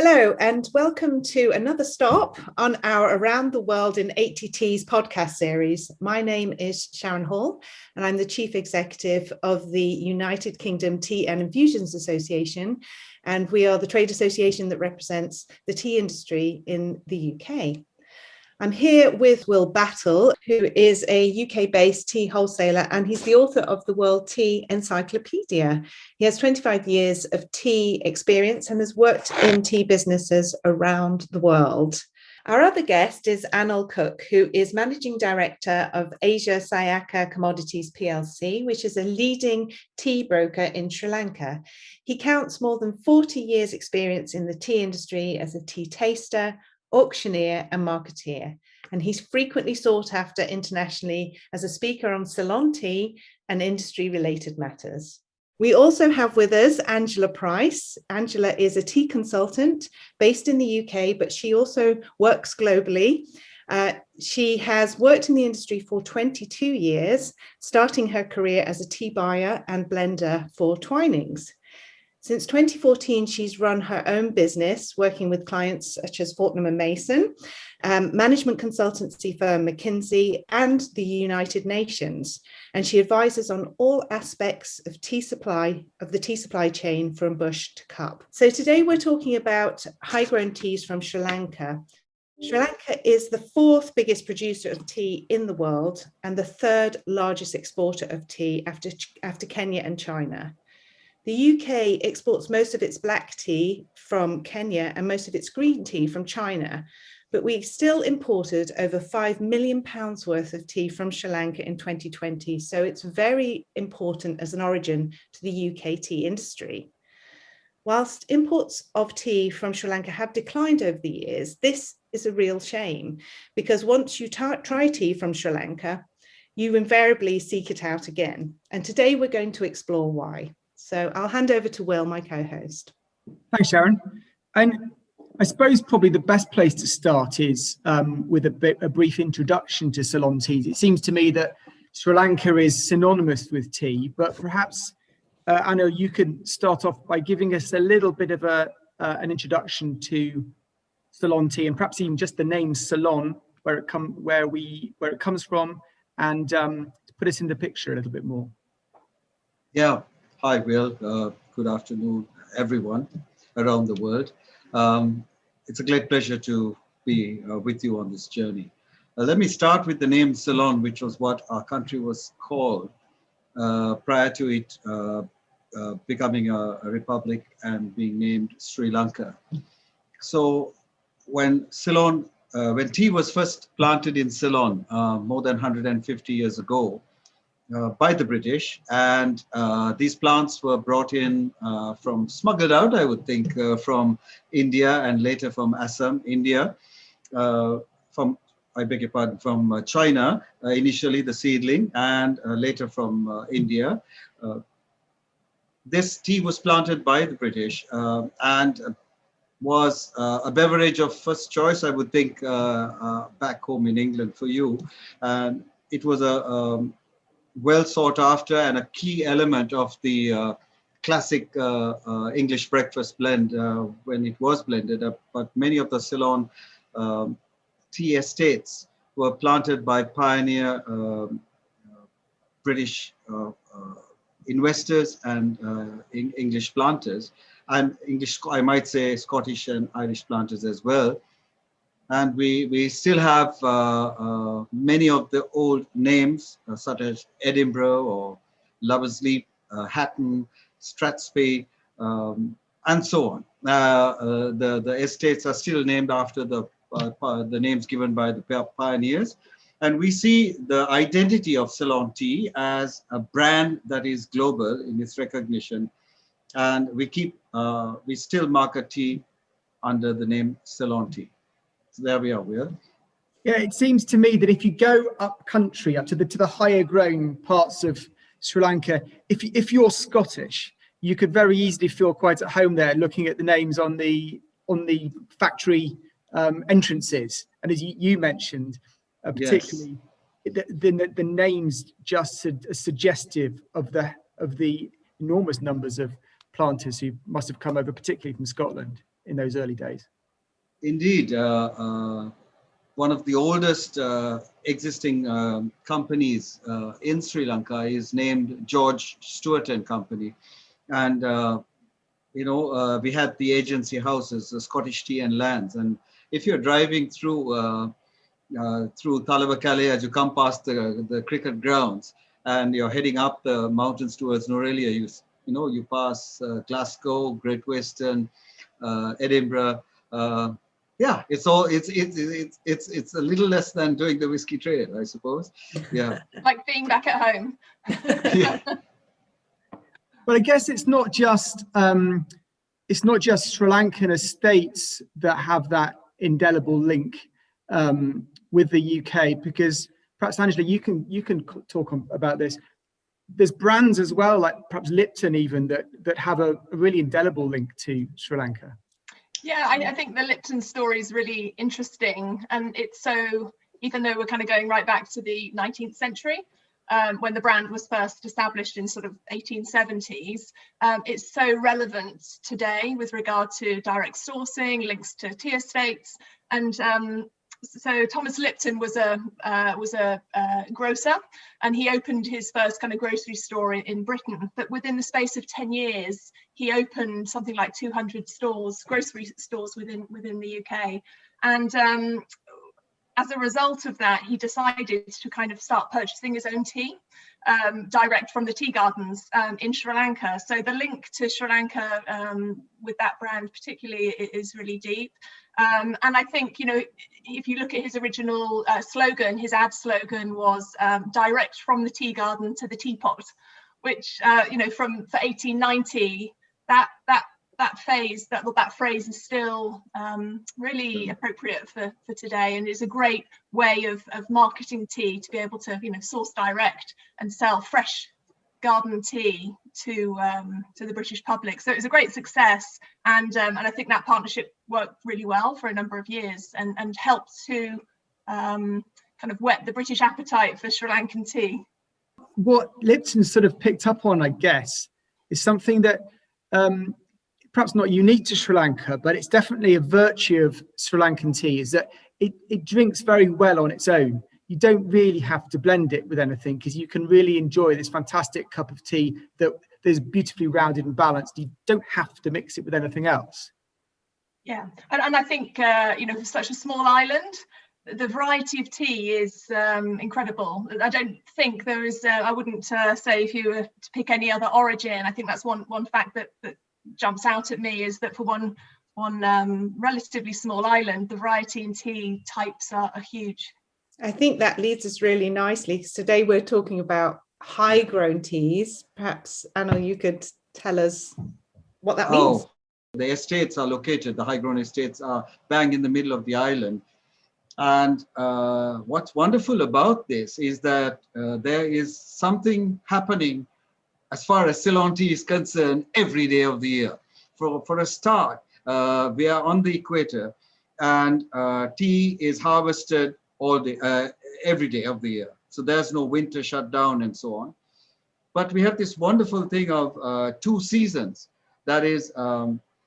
Hello and welcome to another stop on our Around the World in 80 Teas podcast series. My name is Sharon Hall and I'm the Chief Executive of the United Kingdom Tea and Infusions Association, and we are the trade association that represents the tea industry in the UK. I'm here with Will Battle, who is a UK-based tea wholesaler, and he's the author of the World Tea Encyclopedia. He has 25 years of tea experience and has worked in tea businesses around the world. Our other guest is Anil Cooke, who is Managing Director of Asia Sayaka Commodities PLC, which is a leading tea broker in Sri Lanka. He counts more than 40 years experience in the tea industry as a tea taster, auctioneer and marketeer, and he's frequently sought after internationally as a speaker on Ceylon Tea and industry-related matters. We also have with us Angela Pryce. Angela is a tea consultant based in the UK, but she also works globally. She has worked in the industry for 22 years, starting her career as a tea buyer and blender for Twinings. Since 2014, she's run her own business, working with clients such as Fortnum & Mason, management consultancy firm McKinsey, and the United Nations. And she advises on all aspects of the tea supply chain from bush to cup. So today we're talking about high-grown teas from Sri Lanka. Sri Lanka is the fourth biggest producer of tea in the world and the third largest exporter of tea after Kenya and China. The UK exports most of its black tea from Kenya and most of its green tea from China, but we still imported over £5 million worth of tea from Sri Lanka in 2020. So it's very important as an origin to the UK tea industry. Whilst imports of tea from Sri Lanka have declined over the years, this is a real shame because once you try tea from Sri Lanka, you invariably seek it out again. And today we're going to explore why. So I'll hand over to Will, my co-host. Thanks, Sharon. And I suppose probably the best place to start is with a brief introduction to Ceylon teas. It seems to me that Sri Lanka is synonymous with tea, but perhaps, Anil, you can start off by giving us a little bit of an introduction to Ceylon tea, and perhaps even just the name Ceylon, where it comes from, and to put us in the picture a little bit more. Yeah. Hi, Will. Good afternoon, everyone around the world. It's a great pleasure to be with you on this journey. Let me start with the name Ceylon, which was what our country was called prior to it becoming a republic and being named Sri Lanka. So when tea was first planted in Ceylon more than 150 years ago, by the British, and these plants were brought in smuggled out, I would think, from India and later from Assam, India, from China, initially the seedling, and later from India. This tea was planted by the British and was a beverage of first choice, I would think, back home in England for you. And it was a well sought after and a key element of the classic English breakfast blend when it was blended. But many of the Ceylon tea estates were planted by pioneer British investors and English planters, and I might say Scottish and Irish planters as well. And we still have many of the old names, such as Edinburgh or Lover's Leap, Hatton, Strathspey, and so on. The estates are still named after the names given by the pioneers. And we see the identity of Ceylon tea as a brand that is global in its recognition. And we still market tea under the name Ceylon tea. So there we are, Will. Yeah, it seems to me that if you go up country, up to the higher grown parts of Sri Lanka, if you're Scottish, you could very easily feel quite at home there, looking at the names on the factory entrances. And as you mentioned, particularly yes, the names just suggestive of the enormous numbers of planters who must have come over, particularly from Scotland. in those early days. Indeed, one of the oldest existing companies in Sri Lanka is named George Stewart and Company, and we had the agency houses, Scottish Tea and Lands, and if you're driving through Talabakale as you come past the cricket grounds and you're heading up the mountains towards Norelia, you pass Glasgow, Great Western, Edinburgh. It's a little less than doing the whiskey trade, I suppose. Yeah, like being back at home. Yeah. But I guess it's not just Sri Lankan estates that have that indelible link with the UK, because perhaps Angela, you can talk about this. There's brands as well, like perhaps Lipton even, that have a really indelible link to Sri Lanka. Yeah, I think the Lipton story is really interesting, and it's so, even though we're kind of going right back to the 19th century, when the brand was first established in sort of 1870s, it's so relevant today with regard to direct sourcing, links to tea estates, and so Thomas Lipton was a grocer, and he opened his first kind of grocery store in Britain. But within the space of 10 years, he opened something like 200 grocery stores within the UK. And as a result of that, he decided to kind of start purchasing his own tea direct from the tea gardens in Sri Lanka. So the link to Sri Lanka with that brand particularly is really deep. And I think, if you look at his original slogan, his ad slogan was direct from the tea garden to the teapot, which, for 1890, that phrase is still really appropriate for today, and is a great way of marketing tea, to be able to source direct and sell fresh garden tea to the British public. So it was a great success, and I think that partnership worked really well for a number of years, and helped to kind of whet the British appetite for Sri Lankan tea. What Lipton sort of picked up on, I guess, is something that perhaps not unique to Sri Lanka, but it's definitely a virtue of Sri Lankan tea, is that it drinks very well on its own. You don't really have to blend it with anything, because you can really enjoy this fantastic cup of tea that is beautifully rounded and balanced. You don't have to mix it with anything else. Yeah, and I think for such a small island, the variety of tea is incredible. I don't think there is. I wouldn't say if you were to pick any other origin. I think that's one fact that jumps out at me, is that for one relatively small island, the variety in tea types are huge. I think that leads us really nicely, because today we're talking about high-grown teas. Perhaps, Anil, you could tell us what that means. The estates are located, the high-grown estates are bang in the middle of the island. And what's wonderful about this is that there is something happening as far as Ceylon tea is concerned every day of the year. For a start, we are on the equator, and tea is harvested all day, every day of the year. So there's no winter shutdown and so on. But we have this wonderful thing of 2 seasons. That is,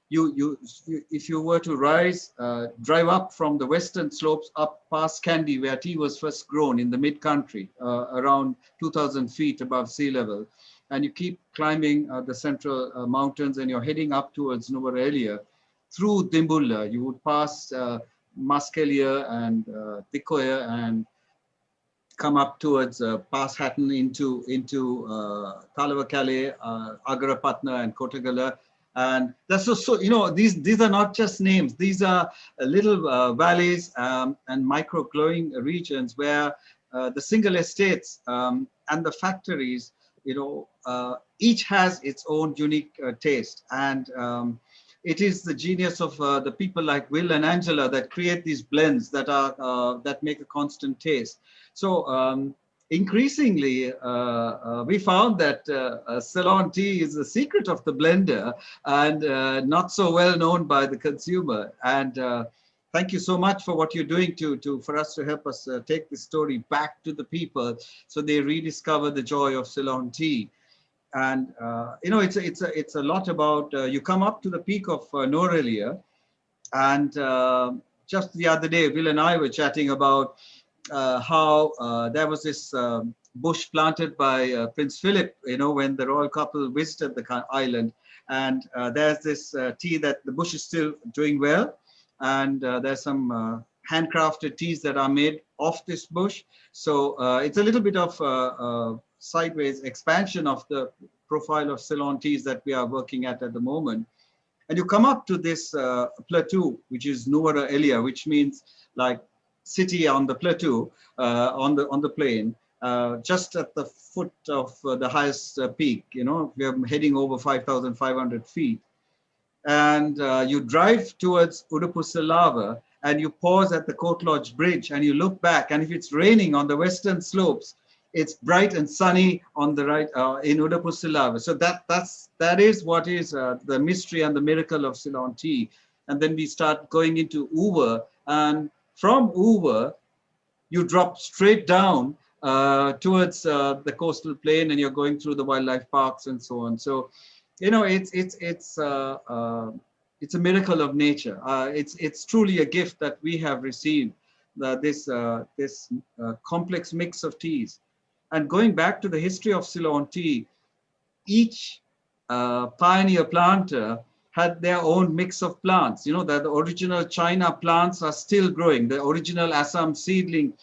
if you were to drive up from the western slopes up past Kandy, where tea was first grown in the mid-country, around 2,000 feet above sea level, and you keep climbing the central mountains, and you're heading up towards Nuwara through Dimbler, you would pass Muskelia and Tikoya, and come up towards past Hatton into Talawakale, Agarapatna and Kotagala. And that's so these are not just names. These are little valleys and micro-growing regions where the single estates and the factories, each has its own unique taste. And it is the genius of the people like Will and Angela that create these blends that make a constant taste. So increasingly, we found that Ceylon tea is the secret of the blender, and not so well known by the consumer. And thank you so much for what you're doing for us to help us take this story back to the people, so they rediscover the joy of Ceylon tea. And it's a lot about you come up to the peak of Norelia, And just the other day, Will and I were chatting about how there was this bush planted by Prince Philip, when the royal couple visited the island. And there's this tea that the bush is still doing well. And there's some handcrafted teas that are made of this bush. So it's a little bit of sideways expansion of the profile of Ceylon teas that we are working at the moment. And you come up to this plateau, which is Nuwara Elia, which means like city on the plateau, on the plain, just at the foot of the highest peak. We are heading over 5,500 feet. And you drive towards Udapusalava and you pause at the Court Lodge Bridge and you look back. And if it's raining on the western slopes, it's bright and sunny on the right in Udapusalava. So that is what is the mystery and the miracle of Ceylon tea. And then we start going into Uva, and from Uva, you drop straight down towards the coastal plain, and you're going through the wildlife parks and so on. So, it's a miracle of nature. It's truly a gift that we have received. This complex mix of teas. And going back to the history of Ceylon tea, each pioneer planter had their own mix of plants. That the original China plants are still growing. The original Assam seedling,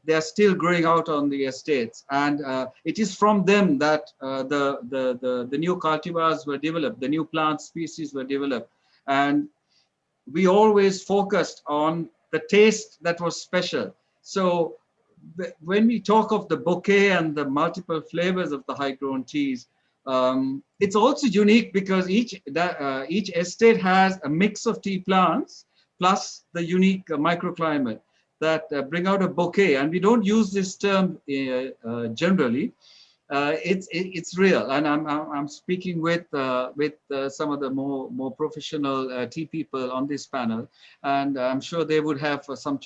they are still growing out on the estates. And it is from them that the new cultivars were developed, the new plant species were developed. And we always focused on the taste that was special. So when we talk of the bouquet and the multiple flavors of the high-grown teas, it's also unique because each estate has a mix of tea plants plus the unique microclimate that bring out a bouquet. And we don't use this term generally. It's real, and I'm speaking with some of the more professional tea people on this panel, and I'm sure they would have some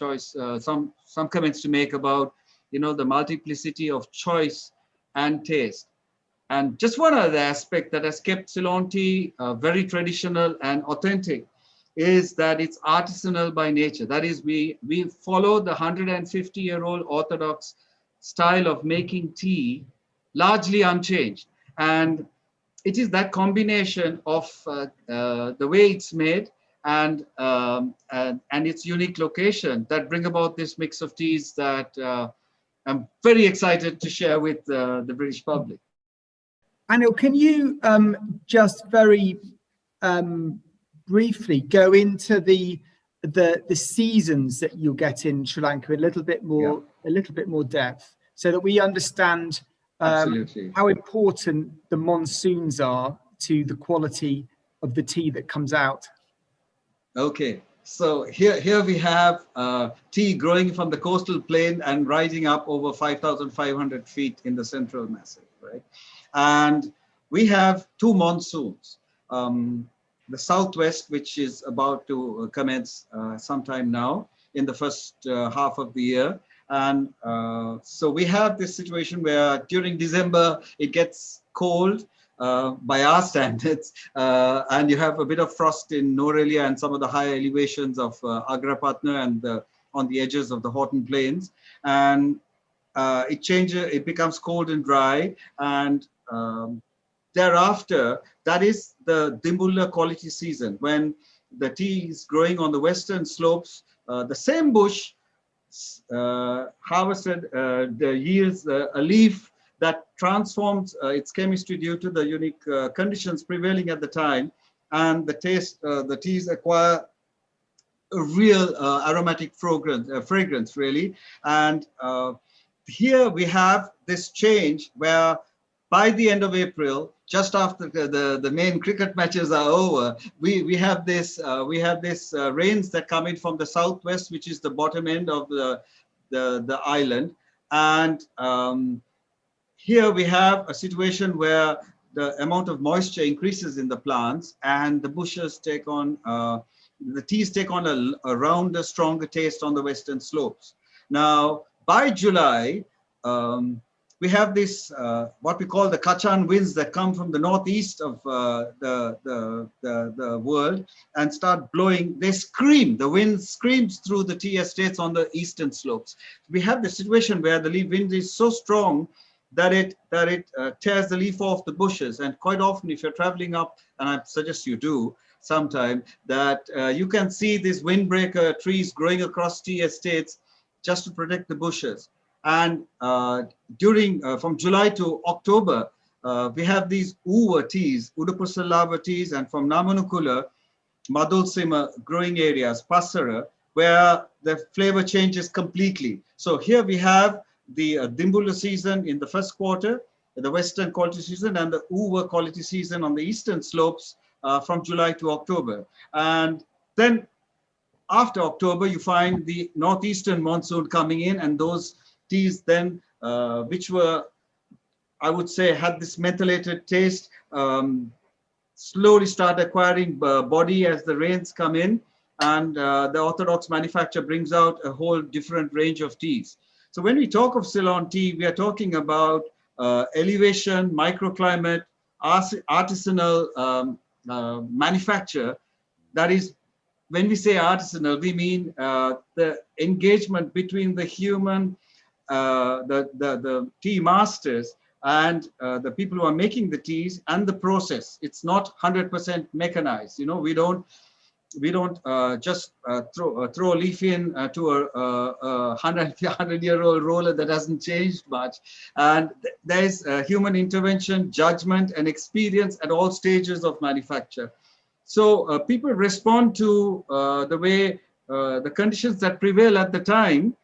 comments to make about the multiplicity of choice and taste. And just one other aspect that has kept Ceylon tea very traditional and authentic is that it's artisanal by nature. That is, we follow the 150-year-old orthodox style of making tea, largely unchanged. And it is that combination of the way it's made and its unique location that bring about this mix of teas that I'm very excited to share with the British public. Anil, can you just very briefly go into the seasons that you'll get in Sri Lanka a little bit more depth, so that we understand how important the monsoons are to the quality of the tea that comes out? Okay, so here we have tea growing from the coastal plain and rising up over 5,500 feet in the Central Massif, right? And we have two monsoons. The southwest, which is about to commence sometime now in the first half of the year. And so we have this situation where during December, it gets cold by our standards, and you have a bit of frost in Norelia and some of the higher elevations of Agrapatna and on the edges of the Horton Plains. And it becomes cold and dry. And thereafter, that is the Dimbler quality season, when the tea is growing on the western slopes. The same bush harvested yields a leaf that transforms its chemistry due to the unique conditions prevailing at the time, and the teas acquire a real aromatic fragrance really. And here we have this change where by the end of April, just after the main cricket matches are over, we have this rains that come in from the southwest, which is the bottom end of the island. And here we have a situation where the amount of moisture increases in the plants, and the bushes take on, the teas take on a rounder, stronger taste on the western slopes. Now, by July, we have this what we call the Kachan winds that come from the northeast of the world and start blowing. They scream. The wind screams through the tea estates on the eastern slopes. We have the situation where the wind is so strong that it tears the leaf off the bushes. And quite often, if you're traveling up, and I suggest you do sometime, that you can see these windbreaker trees growing across tea estates just to protect the bushes. And from July to October, we have these Uva teas, Udupussalava teas, and from Namanukula, Madulsima growing areas, Passara, where the flavor changes completely. So here we have the Dimbler season in the first quarter, the western quality season, and the Uva quality season on the eastern slopes from July to October. And then after October, you find the northeastern monsoon coming in, and those teas then, which were, I would say, had this methylated taste, slowly start acquiring body as the rains come in, and the orthodox manufacturer brings out a whole different range of teas. So when we talk of Ceylon tea, we are talking about elevation, microclimate, artisanal manufacture. That is, when we say artisanal, we mean the engagement between the human, the tea masters, and the people who are making the teas, and the process. It's not 100% mechanized. You know, we don't just throw a leaf in to a 100-year-old roller that hasn't changed much. And there's human intervention, judgment, and experience at all stages of manufacture. So people respond to the way the conditions that prevail at the time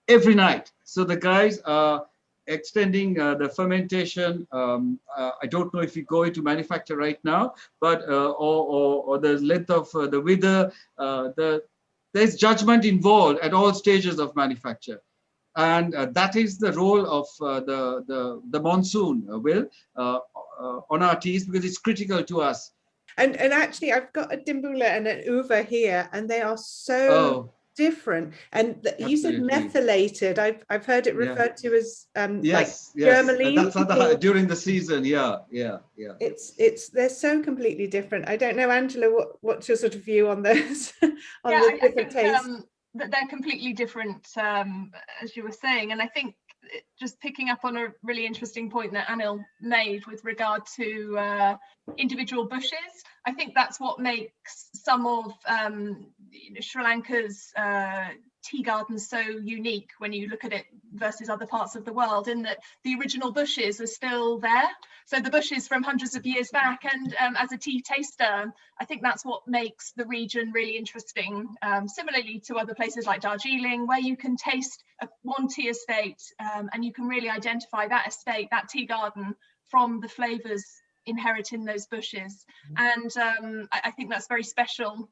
every night. So the guys are extending the fermentation. I don't know if you go into manufacture right now, but or the length of the wither. There's judgment involved at all stages of manufacture, and that is the role of the monsoon, on our teas, because it's critical to us. And actually, I've got a Dimbler and an Uva here, and they are so different. And you said methylated. I've heard it referred to as yes. Germaline. That's during the season. Yeah. They're so completely different. I don't know, Angela, what's your sort of view on those? I think that they're completely different, as you were saying, and I think just picking up on a really interesting point that Anil made with regard to individual bushes, I think that's what makes some of Sri Lanka's tea gardens so unique when you look at it versus other parts of the world, in that the original bushes are still there. So the bushes from hundreds of years back, and as a tea taster, I think that's what makes the region really interesting. Similarly to other places like Darjeeling, where you can taste one tea estate and you can really identify that estate, that tea garden, from the flavors inherent in those bushes. And I think that's very special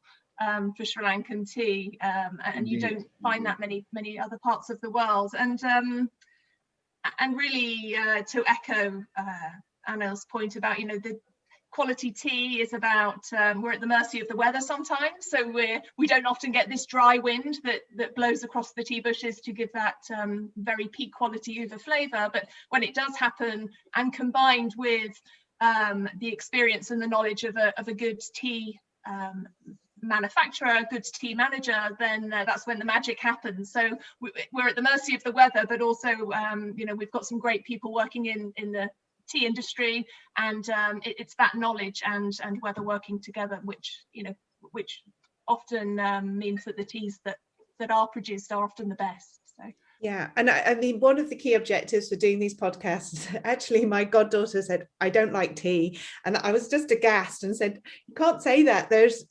for Sri Lankan tea, and you don't find that many other parts of the world. And really to echo Anil's point about, the quality tea is about, we're at the mercy of the weather sometimes, so we don't often get this dry wind that blows across the tea bushes to give that very peak quality Uva flavor. But when it does happen, and combined with the experience and the knowledge of a good tea manufacturer, a good tea manager, then that's when the magic happens. So we're at the mercy of the weather, but also we've got some great people working in the tea industry, and it's that knowledge and weather working together, which often means that the teas that are produced are often the best. So yeah, and I mean, one of the key objectives for doing these podcasts, actually, my goddaughter said, I don't like tea. And I was just aghast and said, you can't say that. There's,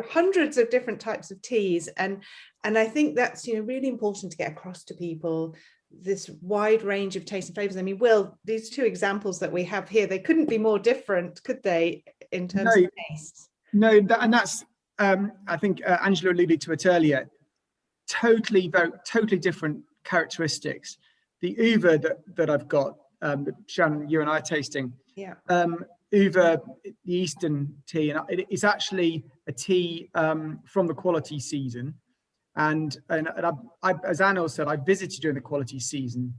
hundreds of different types of teas. And I think that's, really important to get across to people, this wide range of tastes and flavors. I mean, Will, these two examples that we have here, they couldn't be more different, could they, in terms of taste? No, and that's, I think Angela alluded to it earlier, totally different characteristics. The Uva that I've got, that Sharon, you and I are tasting, Uva, the Eastern tea, and it is actually a tea from the quality season. And I, as Anil said, I visited during the quality season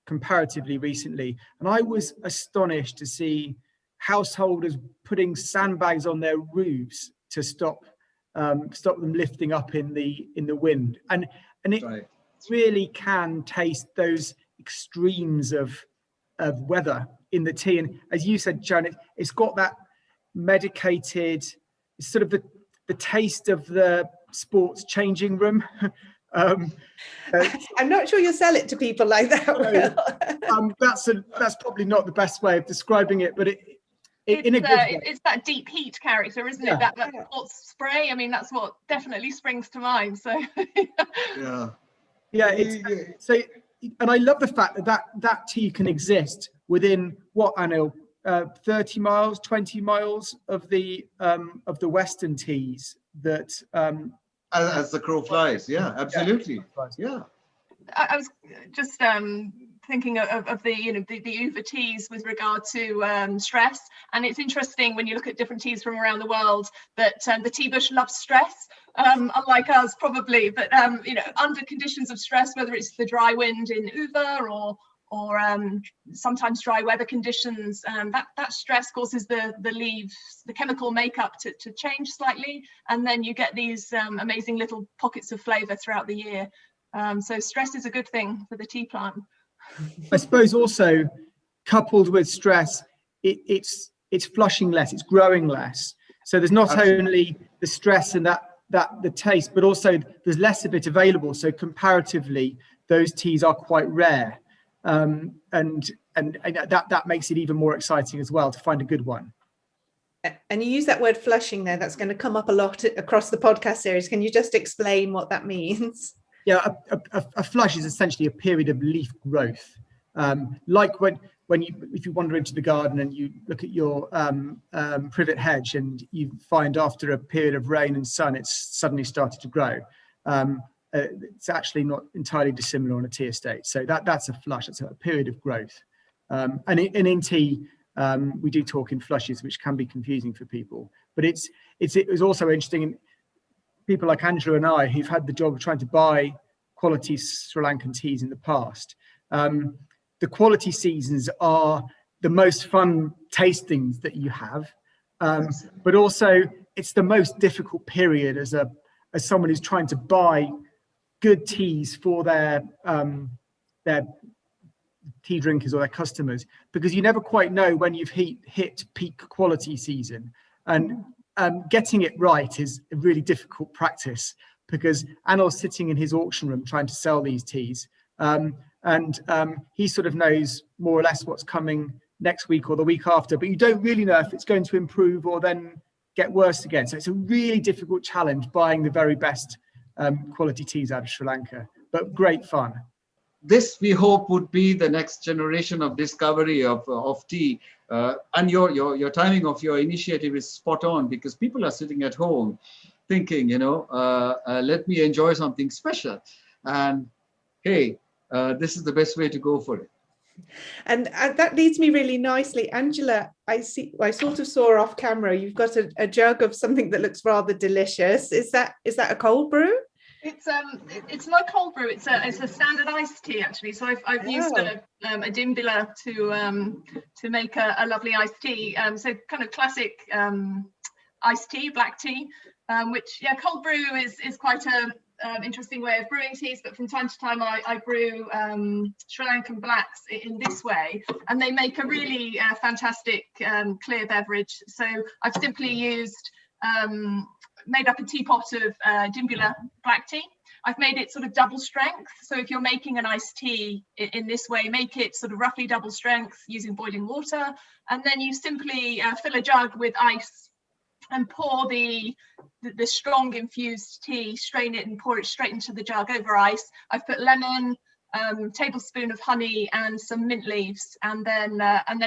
comparatively recently, and I was astonished to see householders putting sandbags on their roofs to stop them lifting up in the wind, and it really can taste those extremes of weather in the tea. And as you said, Sharon, it's got that medicated, it's sort of the taste of the sports changing room. I'm not sure you'll sell it to people like that. That's probably not the best way of describing it, but it's that deep heat character, isn't it? That sports spray. I mean, that's what definitely springs to mind. So so, and I love the fact that tea can exist within what, Anil, 30 miles, 20 miles of the Western teas that as the crow flies. Yeah, absolutely. Yeah. I was just thinking of the Uva teas with regard to stress, and it's interesting when you look at different teas from around the world that the tea bush loves stress, unlike us probably, but under conditions of stress, whether it's the dry wind in Uva or sometimes dry weather conditions, that stress causes the leaves, the chemical makeup to change slightly, and then you get these amazing little pockets of flavour throughout the year. So stress is a good thing for the tea plant. I suppose also coupled with stress, it's flushing less, it's growing less. So there's not only the stress and that the taste, but also there's less of it available. So comparatively, those teas are quite rare, and that makes it even more exciting as well to find a good one. And you use that word flushing there. That's going to come up a lot across the podcast series. Can you just explain what that means? Yeah, a flush is essentially a period of leaf growth. Like if you wander into the garden and you look at your privet hedge and you find after a period of rain and sun, it's suddenly started to grow. It's actually not entirely dissimilar on a tea estate. So that's a flush. It's a period of growth. And in tea, we do talk in flushes, which can be confusing for people. But it was also interesting in people like Angela and I, who've had the job of trying to buy quality Sri Lankan teas in the past. The quality seasons are the most fun tastings that you have, but also it's the most difficult period as someone who's trying to buy good teas for their tea drinkers or their customers, because you never quite know when you've hit peak quality season, and getting it right is a really difficult practice, because Anil's sitting in his auction room trying to sell these teas, and he sort of knows more or less what's coming next week or the week after, but you don't really know if it's going to improve or then get worse again. So it's a really difficult challenge buying the very best quality teas out of Sri Lanka, but great fun. This, we hope, would be the next generation of discovery of tea. And your timing of your initiative is spot on, because people are sitting at home thinking, let me enjoy something special. And hey, this is the best way to go for it. And that leads me really nicely. Angela, I sort of saw off camera, you've got a jug of something that looks rather delicious. Is that a cold brew? It's not cold brew. It's a standard iced tea, actually. So I've used a Dimbler to make a lovely iced tea. So kind of classic iced tea, black tea, which cold brew is quite a interesting way of brewing teas. But from time to time, I brew Sri Lankan blacks in this way, and they make a really fantastic clear beverage. So I've simply used made up a teapot of Dimbler black tea. I've made it sort of double strength. So if you're making an iced tea in this way, make it sort of roughly double strength using boiling water. And then you simply fill a jug with ice and pour the strong infused tea, strain it and pour it straight into the jug over ice. I've put lemon, tablespoon of honey and some mint leaves. And then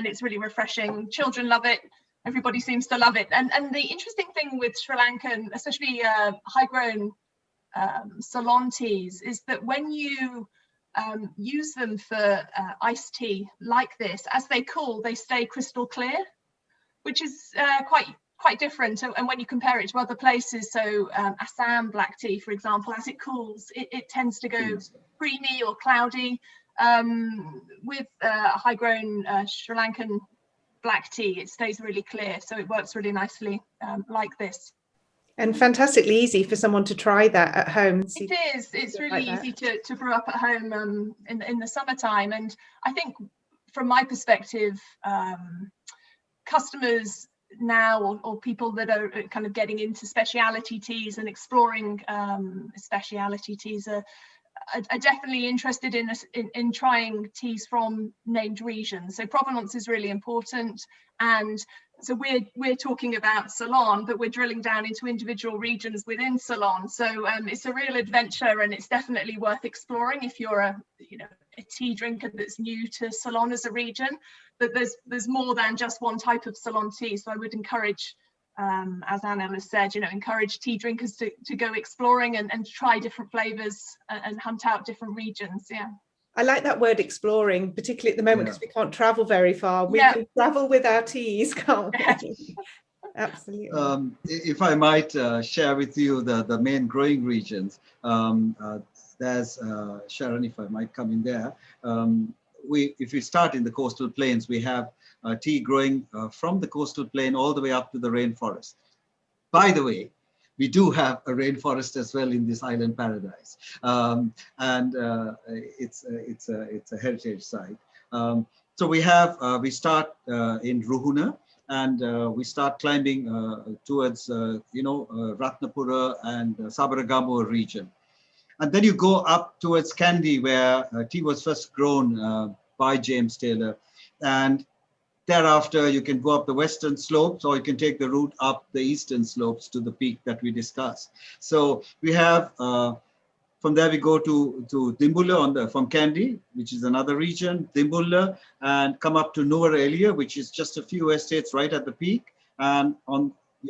it's really refreshing. Children love it. Everybody seems to love it. And the interesting thing with Sri Lankan, especially high-grown Ceylon teas, is that when you use them for iced tea like this, as they cool, they stay crystal clear, which is quite different. And when you compare it to other places, so Assam black tea, for example, as it cools, it tends to go creamy or cloudy. with high-grown Sri Lankan black tea, it stays really clear, so it works really nicely like this. And fantastically easy for someone to try that at home. It is. It's really easy to brew up at home in the summertime. And I think from my perspective, customers now, or people that are kind of getting into specialty teas and exploring specialty teas are definitely interested in trying teas from named regions. So provenance is really important, and so we're talking about Ceylon, but we're drilling down into individual regions within Ceylon. So it's a real adventure, and it's definitely worth exploring if you're a tea drinker that's new to Ceylon as a region. But there's more than just one type of Ceylon tea. So I would encourage, as Anil has said, encourage tea drinkers to go exploring and try different flavors and hunt out different regions. Yeah. I like that word exploring, particularly at the moment, because we can't travel very far. We can travel with our teas, can't we? Absolutely. If I might share with you the main growing regions, there's Sharon, if I might come in there. If we start in the coastal plains, we have tea growing from the coastal plain all the way up to the rainforest. By the way, we do have a rainforest as well in this island paradise, and it's a heritage site. So we start in Ruhuna, and we start climbing towards Ratnapura and Sabaragamuwa region. And then you go up towards Kandy, where tea was first grown by James Taylor. And thereafter, you can go up the western slopes, or you can take the route up the eastern slopes to the peak that we discussed. So we have, from there we go to Dimbler from Kandy, which is another region, Dimbler, and come up to Nuwara Eliya, which is just a few estates right at the peak. And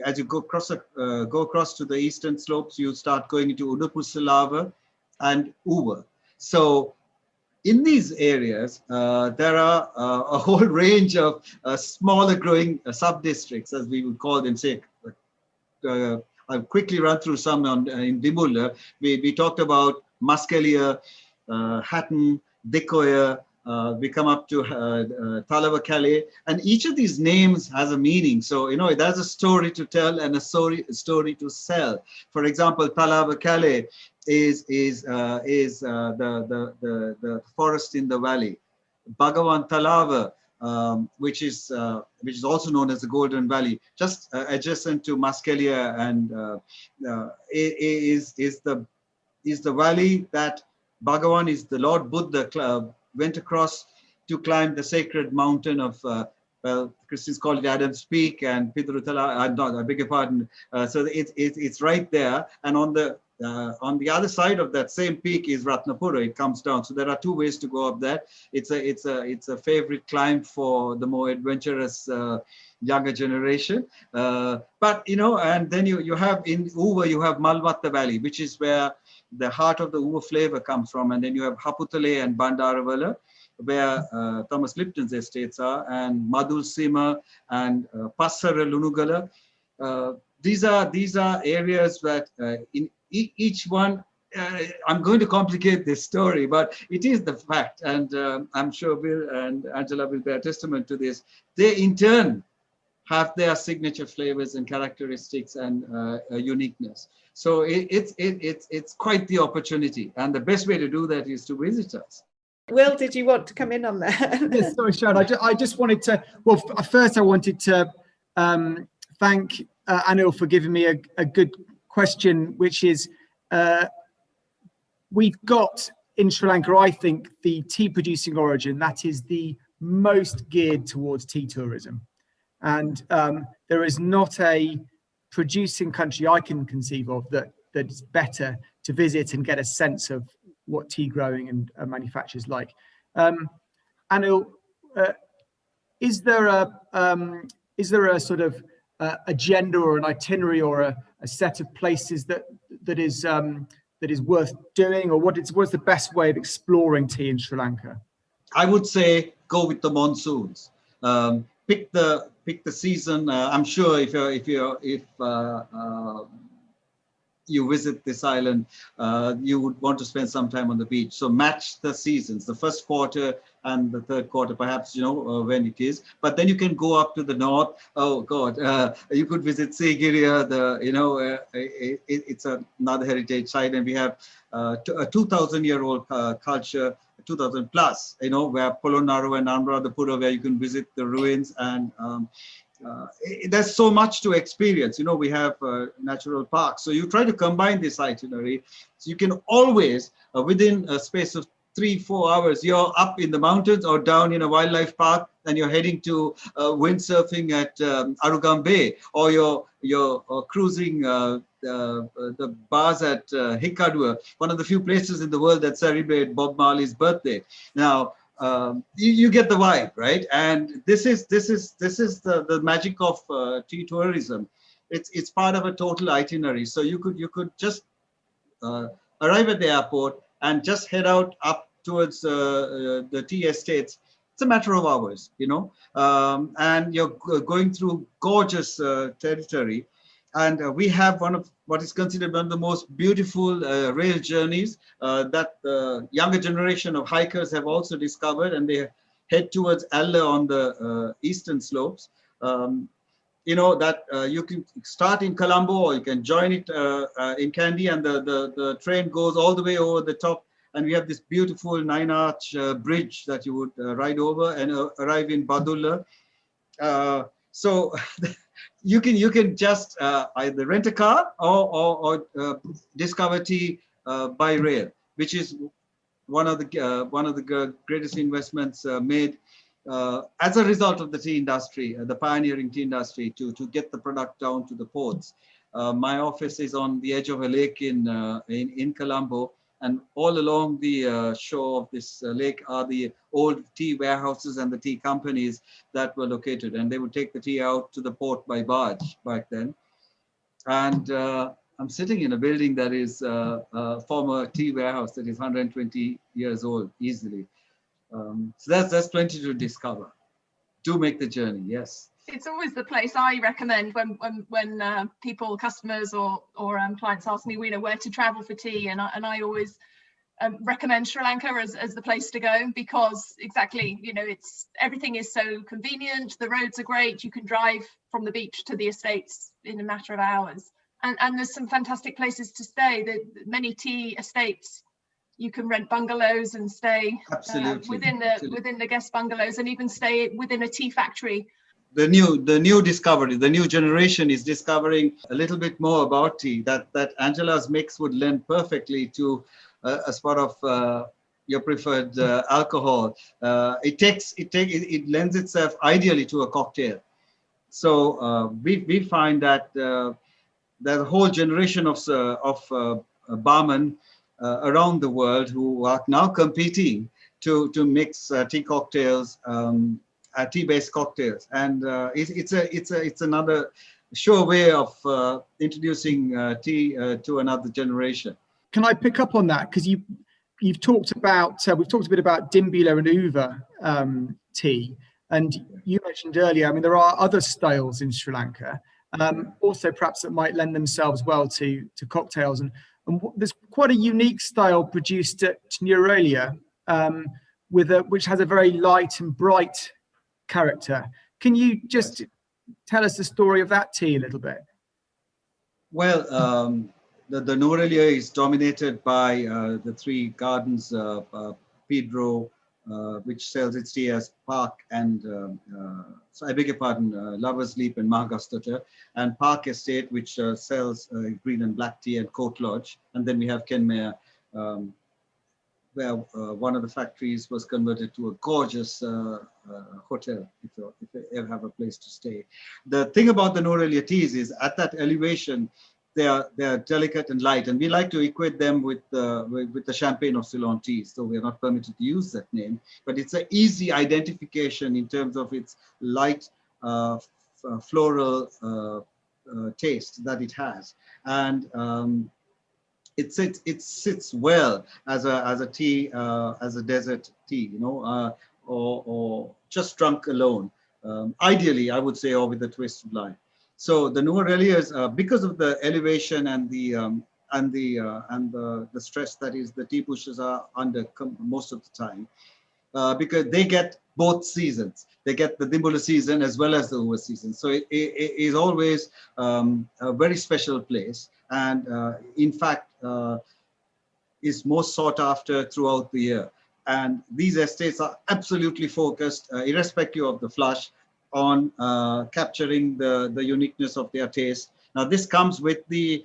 as you go across to the eastern slopes, you start going into Udapusalava and Uva. So in these areas, there are a whole range of smaller growing sub-districts, as we would call them. Say, I'll quickly run through some in Dimbler. We talked about Muskelia, Hatton, Dikoya. We come up to Talava Calais, and each of these names has a meaning. So, there's a story to tell and a story to sell. For example, Talava Calais is the forest in the valley. Bhagavan Talava, which is also known as the Golden Valley, just adjacent to Muskelia, and is the valley that Bhagavan, is the Lord Buddha, went across to climb the sacred mountain of, Christians call it Adam's Peak, and Pidrutala, I beg your pardon. So it's right there, and on the other side of that same peak is Ratnapura. It comes down. So there are two ways to go up that. It's a favorite climb for the more adventurous younger generation. But and then you have in Uva, you have Malvatta Valley, which is where the heart of the Uva flavor comes from, and then you have Haputale and Bandaravala, where Thomas Lipton's estates are, and Madhulsima and Passara Lunugala. These are areas that in each one, I'm going to complicate this story, but it is the fact, and I'm sure Bill and Angela will bear testament to this. They in turn have their signature flavors and characteristics and uniqueness. So it's quite the opportunity, and the best way to do that is to visit us. Will, did you want to come in on that? Yes, sorry, Sharon. I just wanted to. Well, first I wanted to thank Anil for giving me a good question, which is we've got in Sri Lanka, I think, the tea producing origin that is the most geared towards tea tourism, and there is not a producing country I can conceive of that is better to visit and get a sense of what tea growing and manufacture is like. Anil, is there a sort of agenda or an itinerary or a set of places that is worth doing, or what's the best way of exploring tea in Sri Lanka? I would say go with the monsoons. Pick the season. I'm sure if you visit this island, you would want to spend some time on the beach. So match the seasons, the first quarter and the third quarter, perhaps, when it is. But then you can go up to the north. Oh God, you could visit Sigiriya, it's another heritage site, and we have a 2,000-year-old culture, 2,000 plus, where Polonnaru and Anuradhapura, where you can visit the ruins, and there's so much to experience. We have natural parks. So you try to combine this itinerary. So you can always, within a space of 3-4 hours, you're up in the mountains or down in a wildlife park, and you're heading to windsurfing at Arugam Bay, or you're cruising the bars at Hikkaduwa, one of the few places in the world that celebrate Bob Marley's birthday. Now, you get the vibe, right? And this is the magic of tea tourism. It's part of a total itinerary. So you could just arrive at the airport and just head out up towards the tea estates. It's a matter of hours, and you're going through gorgeous territory. And we have one of what is considered one of the most beautiful rail journeys that the younger generation of hikers have also discovered, and they head towards Alla on the eastern slopes. You can start in Colombo, or you can join it in Kandy, and the train goes all the way over the top. And we have this beautiful 9-arch bridge that you would ride over and arrive in Badulla. So you can just either rent a car or discover tea by rail, which is one of the greatest investments made as a result of the tea industry, the pioneering tea industry, to get the product down to the ports. My office is on the edge of a lake in Colombo. And all along the shore of this lake are the old tea warehouses and the tea companies that were located. And they would take the tea out to the port by barge back then. And I'm sitting in a building that is a former tea warehouse that is 120 years old, easily. So that's plenty to discover. Do make the journey, yes. It's always the place I recommend when people, customers or clients ask me, where to travel for tea, and I always recommend Sri Lanka as the place to go, because exactly, everything is so convenient. The roads are great. You can drive from the beach to the estates in a matter of hours, and there's some fantastic places to stay. Many tea estates, you can rent bungalows and stay within the guest bungalows, and even stay within a tea factory. The new discovery, the new generation is discovering a little bit more about tea that Angela's mix would lend perfectly to as part of your preferred alcohol. It lends itself ideally to a cocktail. So we find that there's a whole generation of barmen around the world who are now competing to mix tea cocktails. Tea-based cocktails, and it's another sure way of introducing tea to another generation. Can I pick up on that, because you've talked about we've talked a bit about Dimbler and Uva tea, and you mentioned earlier, I mean, there are other styles in Sri Lanka, also perhaps that might lend themselves well to cocktails, and there's quite a unique style produced at Nurelia, which has a very light and bright character. Can you just tell us the story of that tea a little bit? Well, the Nurelia is dominated by the three gardens, Pedro, which sells its tea as Park, and so I beg your pardon, Lover's Leap and Mahagastota, and Park Estate, which sells green and black tea, and Court Lodge, and then we have Kenmare, where one of the factories was converted to a gorgeous hotel, if you ever have a place to stay. The thing about the Nurelia teas is, at that elevation, they are delicate and light, and we like to equate them with the champagne of Ceylon Tea. So we are not permitted to use that name, but it's an easy identification in terms of its light floral taste that it has, and it sits well as a tea, as a desert tea, or just drunk alone. Ideally, I would say, or with a twist of lime. So the Nurelia is, because of the elevation and the the stress that is the tea pushers are under most of the time, because they get both seasons. They get the Dimbler season as well as the over season. So it is always a very special place, and in fact is most sought after throughout the year. And these estates are absolutely focused, irrespective of the flush, on capturing the uniqueness of their taste. Now this comes with the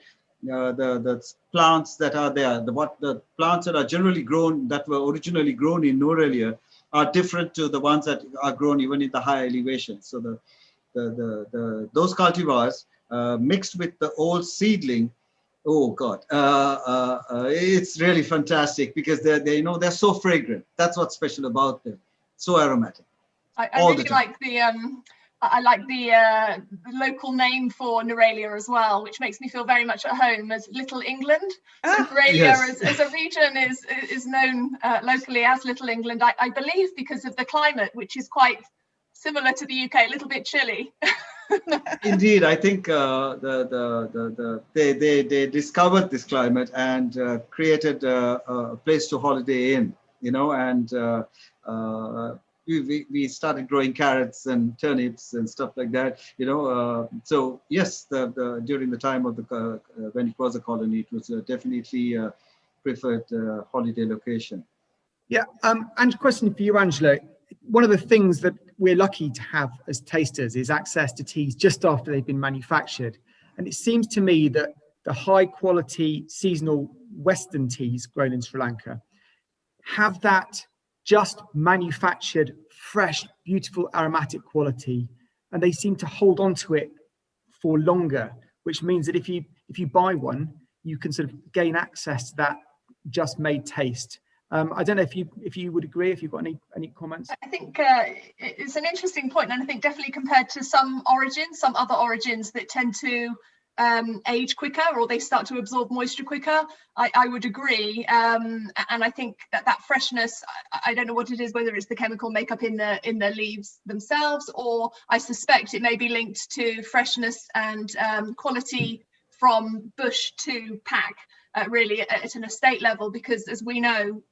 plants that are there. The plants that are generally grown, that were originally grown in Norelia, are different to the ones that are grown even in the high elevations. So those cultivars mixed with the old seedling, oh God, it's really fantastic, because they're so fragrant. That's what's special about them. So aromatic. I really like the local name for Norelia as well, which makes me feel very much at home as Little England. So Norelia yes. as a region is known locally as Little England, I believe, because of the climate, which is quite similar to the UK, a little bit chilly. Indeed, I think they discovered this climate and created a place to holiday in, and we started growing carrots and turnips and stuff like that, so yes, during the time of when it was a colony, it was definitely a preferred holiday location. Yeah, and a question for you, Angela. One of the things that we're lucky to have as tasters is access to teas just after they've been manufactured. And it seems to me that the high quality seasonal Western teas grown in Sri Lanka have that just manufactured, fresh, beautiful aromatic quality, and they seem to hold on to it for longer, which means that if you buy one, you can sort of gain access to that just made taste. I don't know if you would agree, if you've got any comments. I think it's an interesting point, and I think definitely compared to some other origins that tend to age quicker, or they start to absorb moisture quicker, I would agree. And I think that freshness, I don't know what it is, whether it's the chemical makeup in the leaves themselves, or I suspect it may be linked to freshness and quality from bush to pack, really at an estate level, because as we know,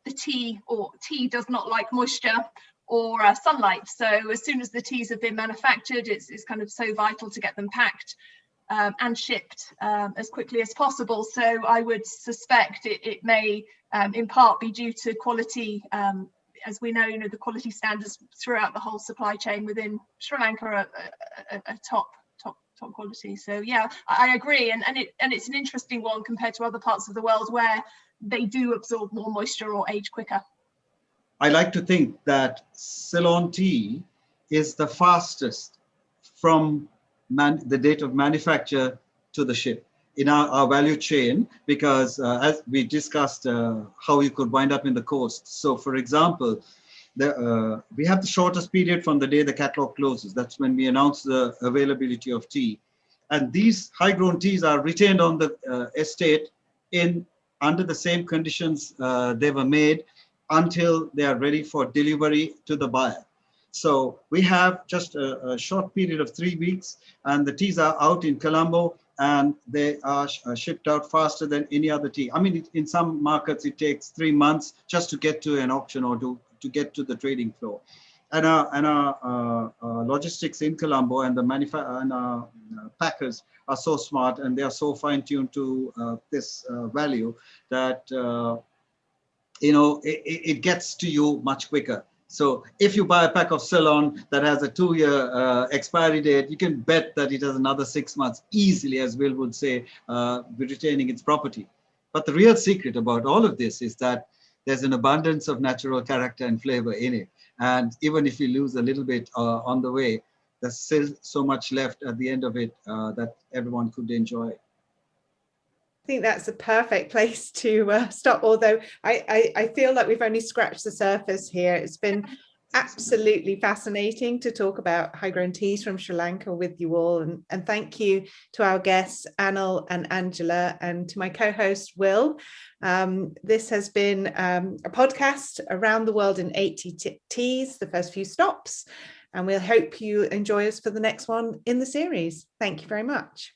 the tea does not like moisture or sunlight. So as soon as the teas have been manufactured, it's kind of so vital to get them packed and shipped as quickly as possible. So I would suspect it may in part be due to quality. As we know, the quality standards throughout the whole supply chain within Sri Lanka are top quality. So yeah, I agree, and it's an interesting one compared to other parts of the world where they do absorb more moisture or age quicker. I like to think that Ceylon tea is the fastest from the date of manufacture to the ship in our value chain, because as we discussed how you could wind up in the coast. So for example, we have the shortest period from the day the catalog closes. That's when we announce the availability of tea. And these high-grown teas are retained on the estate under the same conditions they were made until they are ready for delivery to the buyer. So we have just a short period of 3 weeks, and the teas are out in Colombo, and they are shipped out faster than any other tea. I mean, in some markets, it takes 3 months just to get to an auction or to get to the trading floor. And our logistics in Colombo and the packers are so smart, and they are so fine-tuned to this value that it gets to you much quicker. So if you buy a pack of Ceylon that has a 2-year expiry date, you can bet that it has another 6 months easily, as Will would say, retaining its property. But the real secret about all of this is that there's an abundance of natural character and flavor in it. And even if you lose a little bit on the way, there's still so much left at the end of it that everyone could enjoy. I think that's a perfect place to stop, although I feel like we've only scratched the surface here. It's been absolutely fascinating to talk about high-grown teas from Sri Lanka with you all, and thank you to our guests Anil and Angela, and to my co-host Will. This has been a podcast around the world in 80 teas, the first few stops, and we'll hope you enjoy us for the next one in the series. Thank you very much.